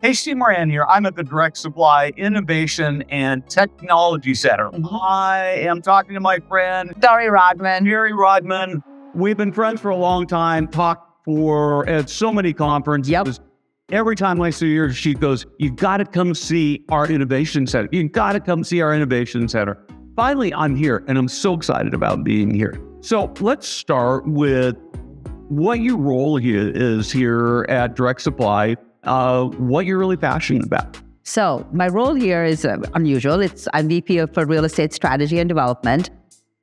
Hey, Steve Moran here. I'm at the Direct Supply Innovation and Technology Center. I am talking to my friend, Gaurie Rodman. Gaurie Rodman. We've been friends for a long time, talked at so many conferences. Yep. Every time I see her, she goes, "You got to come see our Innovation Center. You got to come see our Innovation Center." Finally, I'm here, and I'm so excited about being here. So let's start with what your role here is here at Direct Supply. What you're really passionate about. So my role here is unusual. I'm VP for Real Estate Strategy and Development.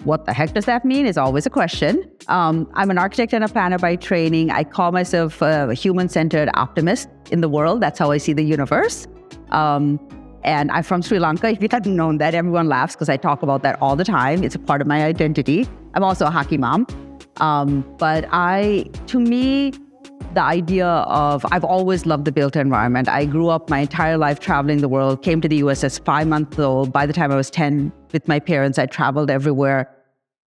What the heck does that mean is always a question. I'm an architect and a planner by training. I call myself a human-centered optimist in the world. That's how I see the universe. And I'm from Sri Lanka. If you hadn't known that, everyone laughs because I talk about that all the time. It's a part of my identity. I'm also a hockey mom. To me, the idea of, I've always loved the built environment. I grew up my entire life traveling the world, came to the US as 5 months old. By the time I was 10 with my parents, I traveled everywhere.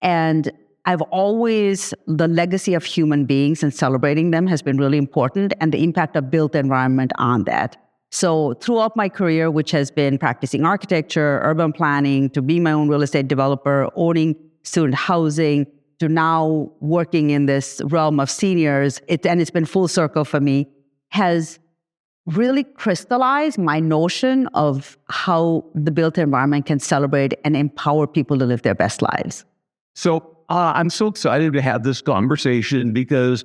And the legacy of human beings and celebrating them has been really important, and the impact of built environment on that. So throughout my career, which has been practicing architecture, urban planning, to being my own real estate developer, owning student housing, to now working in this realm of seniors, and it's been full circle for me, has really crystallized my notion of how the built environment can celebrate and empower people to live their best lives. So I'm so excited to have this conversation because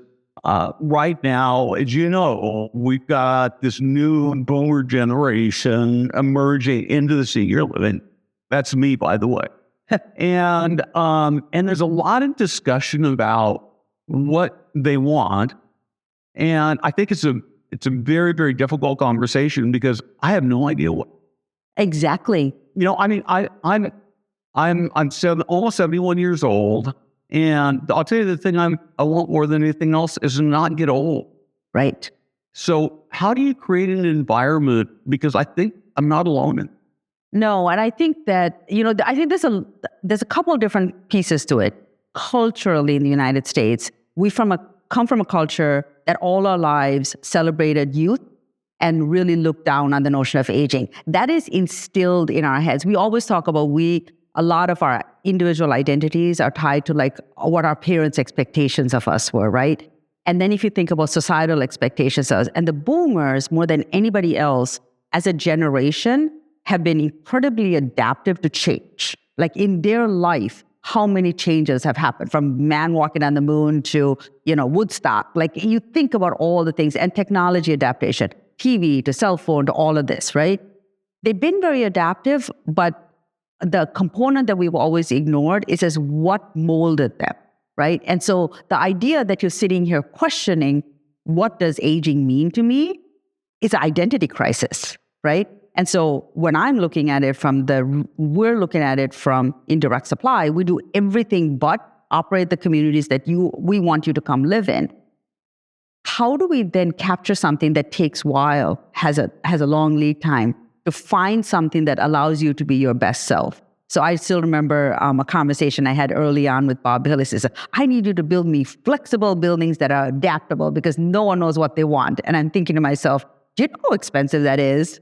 right now, as you know, we've got this new boomer generation emerging into the senior living. That's me, by the way. And there's a lot of discussion about what they want, and I think it's a very, very difficult conversation because I have no idea what. Exactly. You know, I mean, I'm almost 71 years old, and I'll tell you the thing I want more than anything else is to not get old. Right. So how do you create an environment? Because I think I'm not alone in. No, and I think that, I think there's a couple of different pieces to it. Culturally in the United States, we come from a culture that all our lives celebrated youth and really looked down on the notion of aging. That is instilled in our heads. We always talk about a lot of our individual identities are tied to like what our parents' expectations of us were, right? And then if you think about societal expectations of us, and the boomers, more than anybody else, as a generation, have been incredibly adaptive to change. Like in their life, how many changes have happened from man walking on the moon to, Woodstock. Like you think about all the things, and technology adaptation, TV to cell phone to all of this, right? They've been very adaptive, but the component that we've always ignored is as what molded them, right? And so the idea that you're sitting here questioning, what does aging mean to me, is an identity crisis, right? And so when I'm looking at it we're looking at it from indirect supply, we do everything but operate the communities that we want you to come live in. How do we then capture something that takes a while, has a long lead time, to find something that allows you to be your best self? So I still remember a conversation I had early on with Bob Hillis. He said, I need you to build me flexible buildings that are adaptable because no one knows what they want. And I'm thinking to myself, do you know how expensive that is?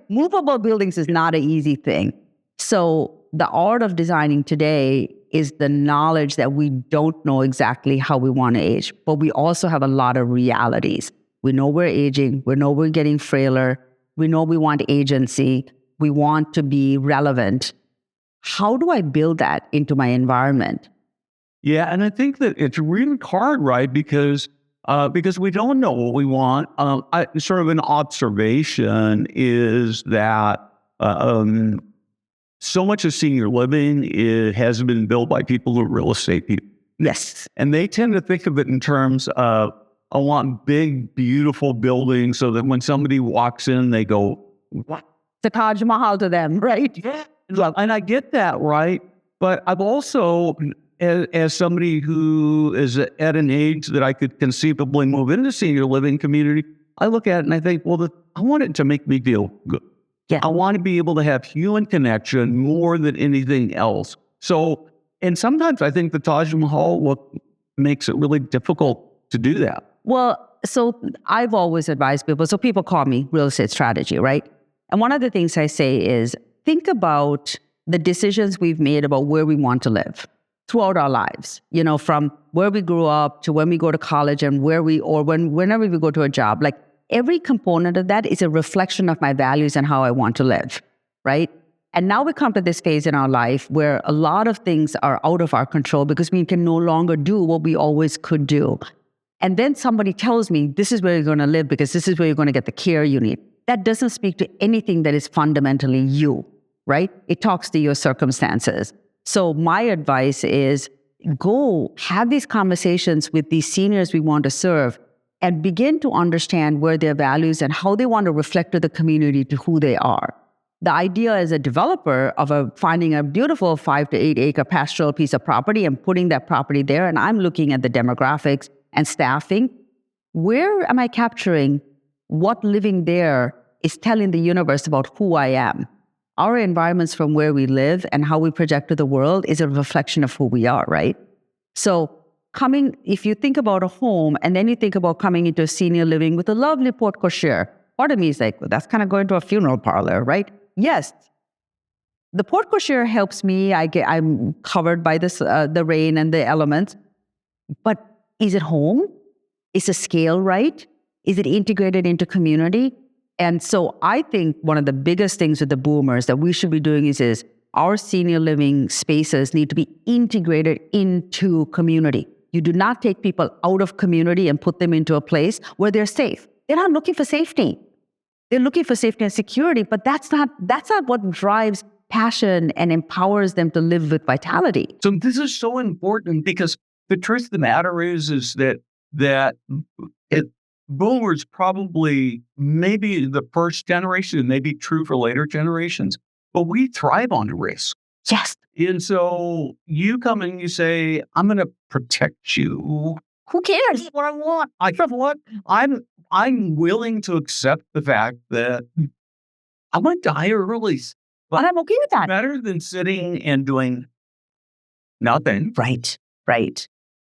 Movable buildings is not an easy thing. So the art of designing today is the knowledge that we don't know exactly how we want to age, but we also have a lot of realities. We know we're aging. We know we're getting frailer. We know we want agency. We want to be relevant. How do I build that into my environment? Yeah, and I think that it's really hard, right? Because we don't know what we want. Sort of an observation is that so much of senior living has been built by people who are real estate people. Yes. And they tend to think of it in terms of, I want big, beautiful buildings so that when somebody walks in, they go, what? The Taj Mahal to them, right? Yeah. And I get that, right? But I've also, as somebody who is at an age that I could conceivably move into senior living community, I look at it and I think, well, I want it to make me feel good. Yeah. I want to be able to have human connection more than anything else. So, and sometimes I think the Taj Mahal makes it really difficult to do that. Well, So I've always advised people, so people call me real estate strategy, right? And one of the things I say is think about the decisions we've made about where we want to live throughout our lives, from where we grew up to when we go to college and whenever we go to a job. Like every component of that is a reflection of my values and how I want to live, right? And now we come to this phase in our life where a lot of things are out of our control because we can no longer do what we always could do. And then somebody tells me, this is where you're going to live because this is where you're going to get the care you need. That doesn't speak to anything that is fundamentally you, right? It talks to your circumstances. So my advice is go have these conversations with these seniors we want to serve and begin to understand where their values and how they want to reflect to the community to who they are. The idea as a developer of finding a beautiful 5 to 8 acre pastoral piece of property and putting that property there, and I'm looking at the demographics and staffing, where am I capturing what living there is telling the universe about who I am? Our environments from where we live and how we project to the world is a reflection of who we are, right? So if you think about a home and then you think about coming into a senior living with a lovely porte cochere, part of me is like, well, that's kind of going to a funeral parlor, right? Yes. The porte cochere helps me. I'm covered by the rain and the elements. But is it home? Is the scale right? Is it integrated into community? And so I think one of the biggest things with the boomers that we should be doing is our senior living spaces need to be integrated into community. You do not take people out of community and put them into a place where they're safe. They're not looking for safety. They're looking for safety and security, but that's not what drives passion and empowers them to live with vitality. So this is so important because the truth of the matter is that boomers probably maybe the first generation, it may be true for later generations, but we thrive on risk. Yes. And so you come and you say, I'm going to protect you. Who cares? That's what I want. I'm willing to accept the fact that I might die early. But I'm okay with that. Better than sitting and doing nothing. Right.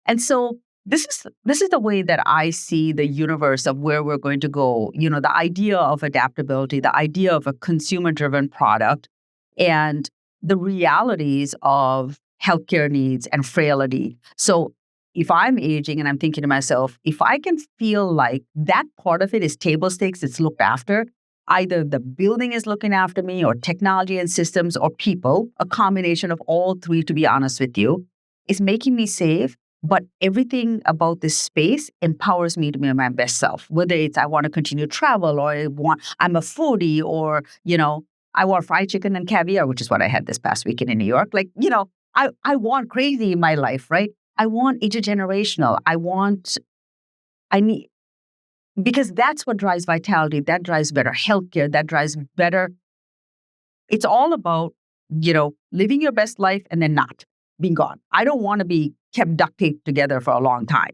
And so this is the way that I see the universe of where we're going to go. The idea of adaptability, the idea of a consumer-driven product, and the realities of healthcare needs and frailty. So if I'm aging and I'm thinking to myself, if I can feel like that part of it is table stakes, it's looked after, either the building is looking after me or technology and systems or people, a combination of all three, to be honest with you, is making me safe. But everything about this space empowers me to be my best self, whether it's I want to continue to travel or I'm a foodie or, I want fried chicken and caviar, which is what I had this past weekend in New York. I want crazy in my life, right? I want intergenerational. Because that's what drives vitality. That drives better healthcare. That drives better. It's all about, living your best life and then not being gone. I don't want to be kept duct taped together for a long time,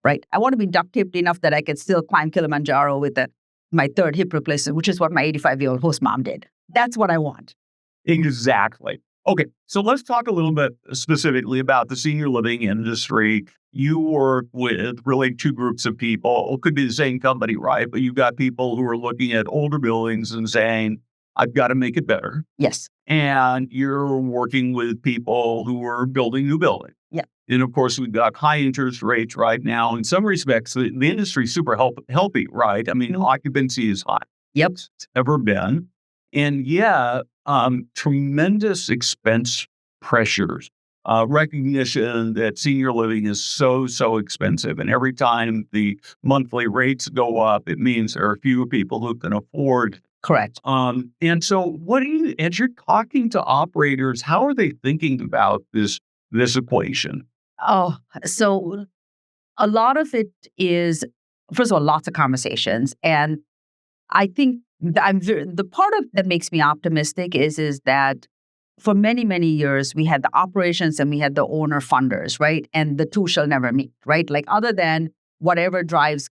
right? I want to be duct taped enough that I can still climb Kilimanjaro with my third hip replacement, which is what my 85-year-old host mom did. That's what I want. Exactly. Okay, so let's talk a little bit specifically about the senior living industry. You work with really two groups of people. It could be the same company, right? But you've got people who are looking at older buildings and saying, I've got to make it better. Yes. And you're working with people who are building new buildings. Yeah. And of course, we've got high interest rates right now. In some respects, the industry is super healthy, right? I mean, occupancy is high. Yep. It's ever been. And tremendous expense pressures, recognition that senior living is so expensive. And every time the monthly rates go up, it means there are fewer people who can afford. Correct. And so as you're talking to operators, how are they thinking about this equation? Oh, so a lot of it is, first of all, lots of conversations. And I think the part of that makes me optimistic is that for many, many years, we had the operations and we had the owner funders, right? And the two shall never meet, right? Like other than whatever drives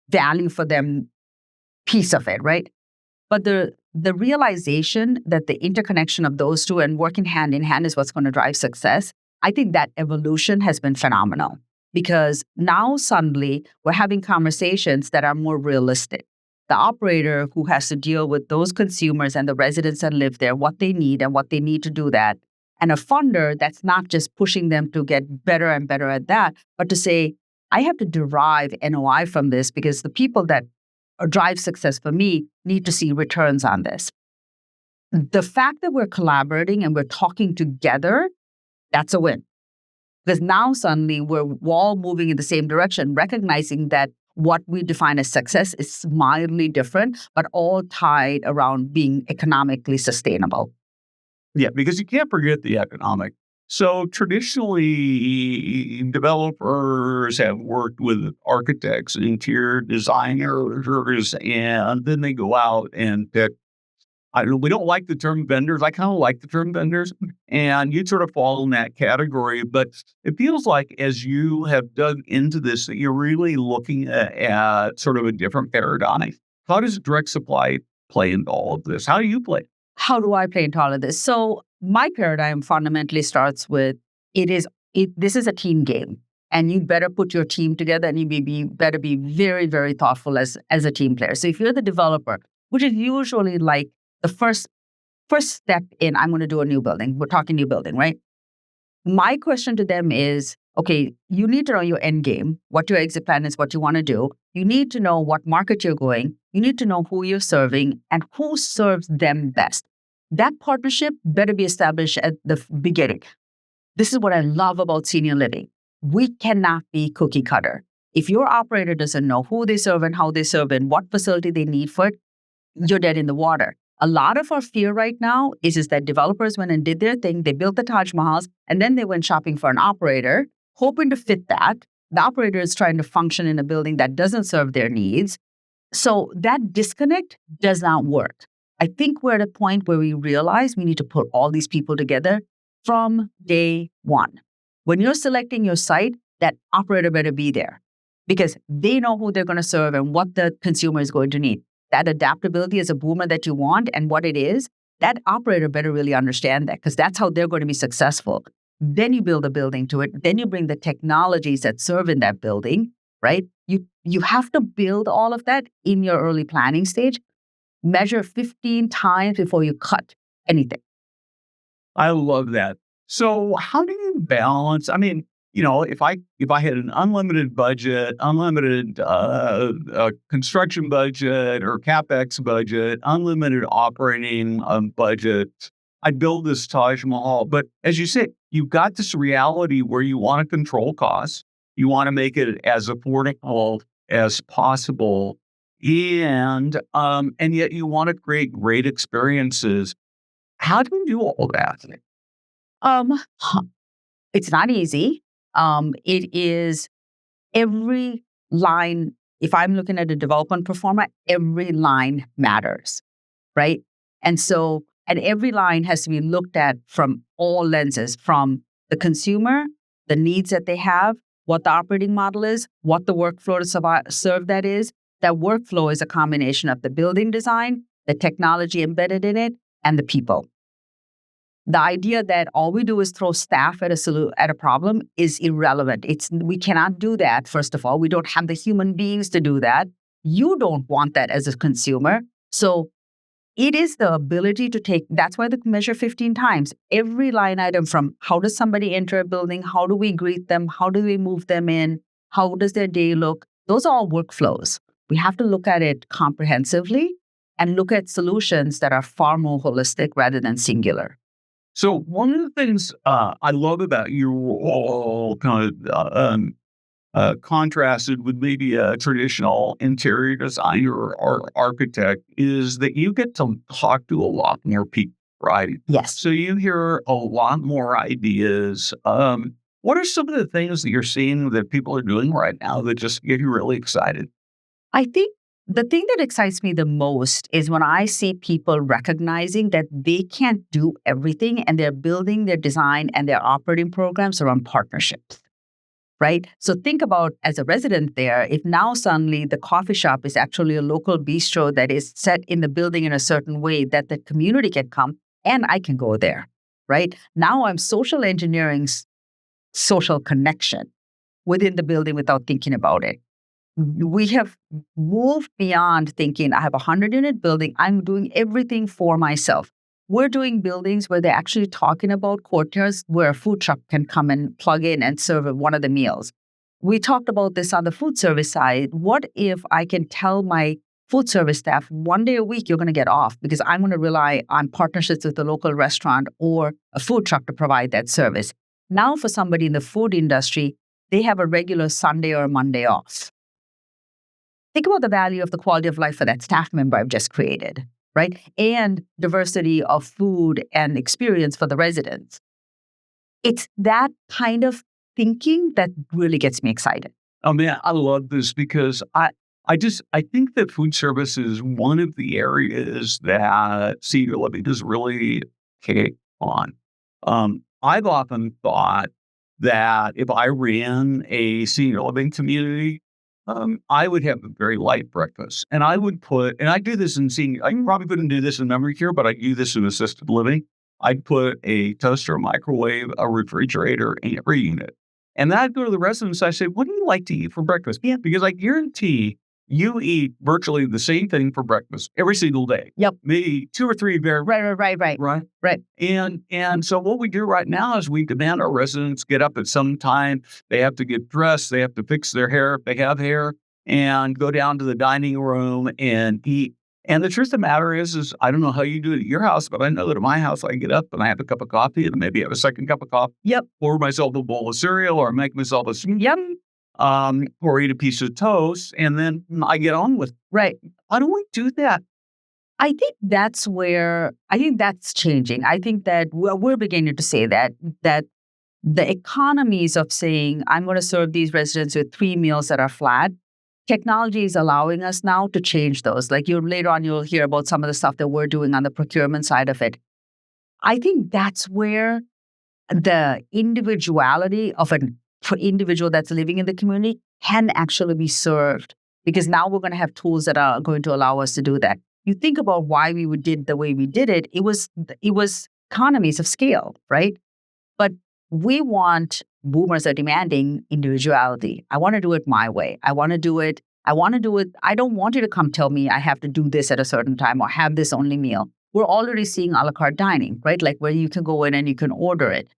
value for them, piece of it, right? But the realization that the interconnection of those two and working hand in hand is what's going to drive success, I think that evolution has been phenomenal. because now suddenly we're having conversations that are more realistic. The operator who has to deal with those consumers and the residents that live there, what they need and what they need to do that. And a funder that's not just pushing them to get better and better at that, but to say, I have to derive NOI from this because the people that drive success for me need to see returns on this. The fact that we're collaborating and we're talking together, that's a win. Because now suddenly we're all moving in the same direction, recognizing that what we define as success is mildly different, but all tied around being economically sustainable. Yeah, because you can't forget the economic. So traditionally, developers have worked with architects, interior designers, and then they go out and pick. We don't like the term vendors. I kind of like the term vendors, and you sort of fall in that category. But it feels like as you have dug into this, that you're really looking at sort of a different paradigm. How does direct supply play into all of this? How do you play? How do I play into all of this? So my paradigm fundamentally starts with this is a team game. And you better put your team together and better be very, very thoughtful as a team player. So if you're the developer, which is usually like the first step in, I'm going to do a new building. We're talking new building, right? My question to them is, okay, you need to know your end game, what your exit plan is, what you want to do. You need to know what market you're going. You need to know who you're serving and who serves them best. That partnership better be established at the beginning. This is what I love about senior living. We cannot be cookie cutter. If your operator doesn't know who they serve and how they serve and what facility they need for it, you're dead in the water. A lot of our fear right now is that developers went and did their thing. They built the Taj Mahals, and then they went shopping for an operator, hoping to fit that. The operator is trying to function in a building that doesn't serve their needs. So that disconnect does not work. I think we're at a point where we realize we need to put all these people together from day one. When you're selecting your site, that operator better be there because they know who they're going to serve and what the consumer is going to need. That adaptability as a boomer that you want and what it is, that operator better really understand that because that's how they're going to be successful. Then you build a building to it. Then you bring the technologies that serve in that building, right? You have to build all of that in your early planning stage. Measure 15 times before you cut anything. I love that. So how do you balance? I mean, if I had an unlimited budget, unlimited construction budget or CapEx budget, unlimited operating budget, I'd build this Taj Mahal. But as you say, you've got this reality where you want to control costs. You want to make it as affordable as possible. And yet you want to create great experiences. How do you do all that? It's not easy. It is every line. If I'm looking at a development pro forma, every line matters, right? And every line has to be looked at from all lenses, from the consumer, the needs that they have, what the operating model is, what the workflow to serve that is. That workflow is a combination of the building design, the technology embedded in it, and the people. The idea that all we do is throw staff at a problem is irrelevant. We cannot do that, first of all. We don't have the human beings to do that. You don't want that as a consumer. So it is the ability to that's why they measure 15 times. Every line item from how does somebody enter a building? How do we greet them? How do we move them in? How does their day look? Those are all workflows. We have to look at it comprehensively and look at solutions that are far more holistic rather than singular. So one of the things I love about you all kind of contrasted with maybe a traditional interior designer or architect is that you get to talk to a lot more people, right? Yes. So you hear a lot more ideas. What are some of the things that you're seeing that people are doing right now that just get you really excited? I think the thing that excites me the most is when I see people recognizing that they can't do everything and they're building their design and their operating programs around partnerships, right? So think about as a resident there, if now suddenly the coffee shop is actually a local bistro that is set in the building in a certain way that the community can come and I can go there, right? Now I'm social engineering social connection. within the building without thinking about it. We have moved beyond thinking, I have a 100-unit building, I'm doing everything for myself. We're doing buildings where they're actually talking about courtyards where a food truck can come and plug in and serve one of the meals. We talked about this on the food service side. What if I can tell my food service staff, one day a week, you're going to get off because I'm going to rely on partnerships with the local restaurant or a food truck to provide that service. Now, for somebody in the food industry, they have a regular Sunday or Monday off. Think about the value of the quality of life for that staff member I've just created, right? And diversity of food and experience for the residents. It's that kind of thinking that really gets me excited. Oh man, I love this because I think that food service is one of the areas that senior living is really kick on. I've often thought that if I ran a senior living community, I would have a very light breakfast, and I would and I do this in senior. I probably couldn't do this in memory care, but I do this in assisted living. I'd put a toaster, a microwave, a refrigerator in every unit, and then I'd go to the residents. I say, "What do you like to eat for breakfast?" Yeah, because I guarantee you eat virtually the same thing for breakfast every single day. Yep. Maybe 2 or 3 very Right. And so what we do right now is we demand our residents get up at some time. They have to get dressed. They have to fix their hair if they have hair and go down to the dining room and eat. And the truth of the matter is I don't know how you do it at your house, but I know that at my house, I can get up and I have a cup of coffee and maybe have a second cup of coffee. Yep. Pour myself a bowl of cereal or make myself a smoothie. Yep. Or eat a piece of toast, and then I get on with it. Right. Why don't we do that? I think that's changing. I think that we're beginning to say that the economies of saying, I'm going to serve these residents with 3 meals that are flat, technology is allowing us now to change those. Like later on, you'll hear about some of the stuff that we're doing on the procurement side of it. I think that's where the individuality of an individual that's living in the community can actually be served, because now we're going to have tools that are going to allow us to do that. You think about why we did the way we did it. It was economies of scale, right? But boomers are demanding individuality. I want to do it my way. I want to do it. I don't want you to come tell me I have to do this at a certain time or have this only meal. We're already seeing a la carte dining, right? Like where you can go in and you can order it.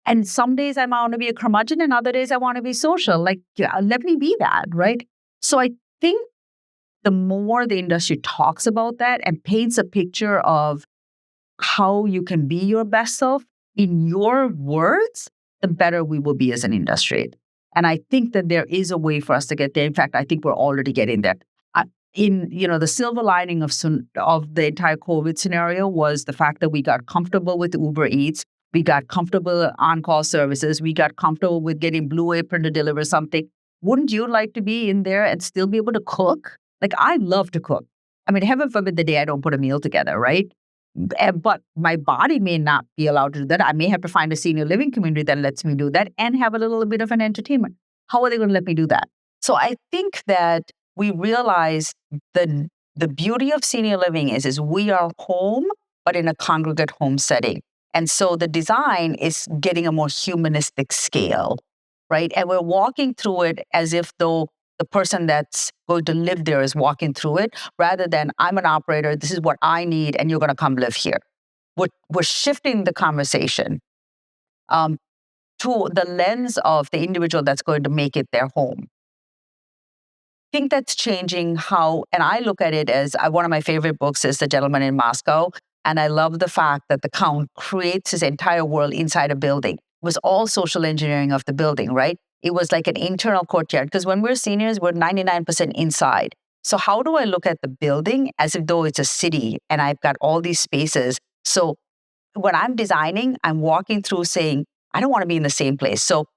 And some days I want to be a curmudgeon and other days I want to be social. Like, let me be that, right? So I think the more the industry talks about that and paints a picture of how you can be your best self in your words, the better we will be as an industry. And I think that there is a way for us to get there. In fact, I think we're already getting there. The silver lining of the entire COVID scenario was the fact that we got comfortable with Uber Eats. We got comfortable on-call services. We got comfortable with getting Blue Apron to deliver something. Wouldn't you like to be in there and still be able to cook? Like, I love to cook. I mean, heaven forbid the day I don't put a meal together, right? But my body may not be allowed to do that. I may have to find a senior living community that lets me do that and have a little bit of an entertainment. How are they going to let me do that? So I think that we realize the beauty of senior living is we are home, but in a congregate home setting. And so the design is getting a more humanistic scale, right? And we're walking through it as if though the person that's going to live there is walking through it, rather than I'm an operator, this is what I need, and you're going to come live here. We're shifting the conversation to the lens of the individual that's going to make it their home. I think that's changing how, and I look at it as one of my favorite books is The Gentleman in Moscow. And I love the fact that the Count creates his entire world inside a building. It was all social engineering of the building, right? It was like an internal courtyard, because when we're seniors, we're 99% inside. So how do I look at the building as if though it's a city and I've got all these spaces? So when I'm designing, I'm walking through saying, I don't want to be in the same place. So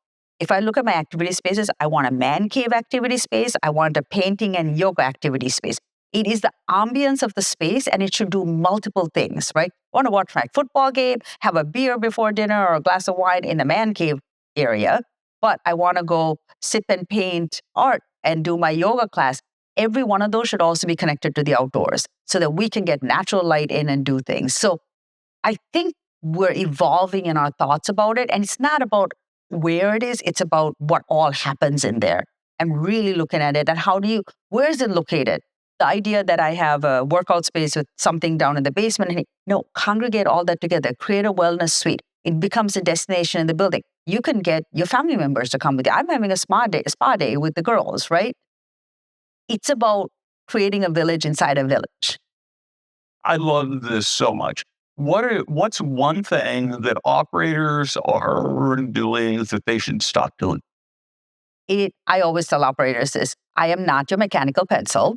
if I look at my activity spaces, I want a man cave activity space. I want a painting and yoga activity space. It is the ambience of the space, and it should do multiple things, right? I want to watch my football game, have a beer before dinner or a glass of wine in the man cave area, but I want to go sip and paint art and do my yoga class. Every one of those should also be connected to the outdoors so that we can get natural light in and do things. So I think we're evolving in our thoughts about it, and it's not about where it is. It's about what all happens in there and really looking at it. And where is it located? The idea that I have a workout space with something down in the basement. No, congregate all that together, create a wellness suite. It becomes a destination in the building. You can get your family members to come with you. I'm having a spa day with the girls, right? It's about creating a village inside a village. I love this so much. What's one thing that operators are doing that they should stop doing? I always tell operators this: I am not your mechanical pencil.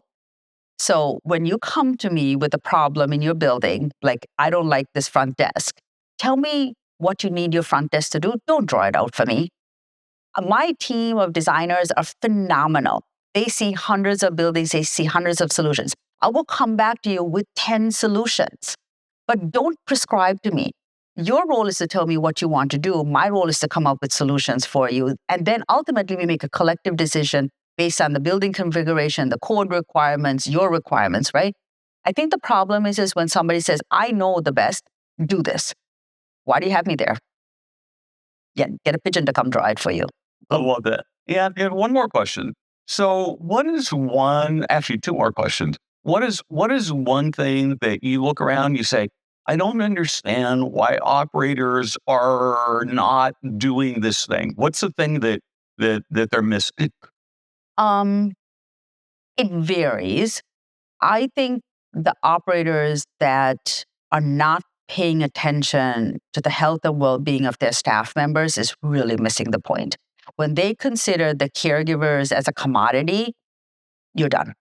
So when you come to me with a problem in your building, like, I don't like this front desk, tell me what you need your front desk to do. Don't draw it out for me. My team of designers are phenomenal. They see hundreds of buildings, they see hundreds of solutions. I will come back to you with 10 solutions, but don't prescribe to me. Your role is to tell me what you want to do. My role is to come up with solutions for you. And then ultimately we make a collective decision based on the building configuration, the code requirements, your requirements, right? I think the problem is when somebody says, I know the best, do this. Why do you have me there? Yeah, get a pigeon to come draw it for you. I love that. Yeah, and one more question. So two more questions. What is one thing that you look around, you say, I don't understand why operators are not doing this thing? What's the thing that they're missing? It varies. I think the operators that are not paying attention to the health and well-being of their staff members is really missing the point. When they consider the caregivers as a commodity, you're done.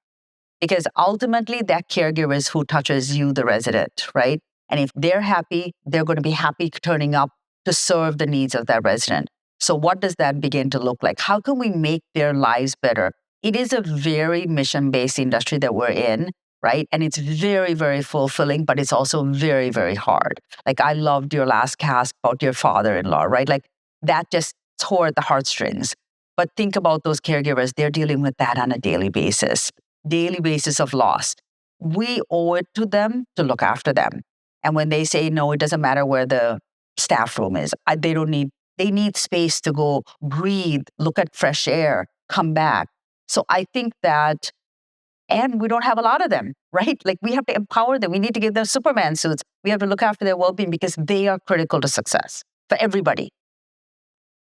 Because ultimately, that caregiver is who touches you, the resident, right? And if they're happy, they're going to be happy turning up to serve the needs of that resident. So what does that begin to look like? How can we make their lives better? It is a very mission-based industry that we're in, right? And it's very, very fulfilling, but it's also very, very hard. Like, I loved your last cast about your father-in-law, right? Like, that just tore at the heartstrings. But think about those caregivers. They're dealing with that on a daily basis of loss. We owe it to them to look after them. And when they say, no, it doesn't matter where the staff room is, they need space to go breathe, look at fresh air, come back. So I think that, and we don't have a lot of them, right? Like, we have to empower them. We need to give them Superman suits. We have to look after their well-being because they are critical to success for everybody.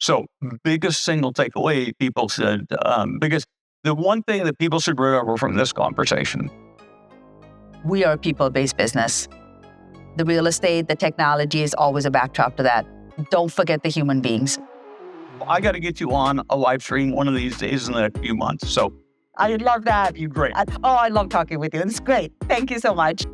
So biggest single takeaway, people said, because the one thing that people should remember from this conversation. We are a people-based business. The real estate, the technology is always a backdrop to that. Don't forget the human beings. I got to get you on a live stream one of these days in the next few months. So I love that. you're great. I love talking with you. It's great. Thank you so much.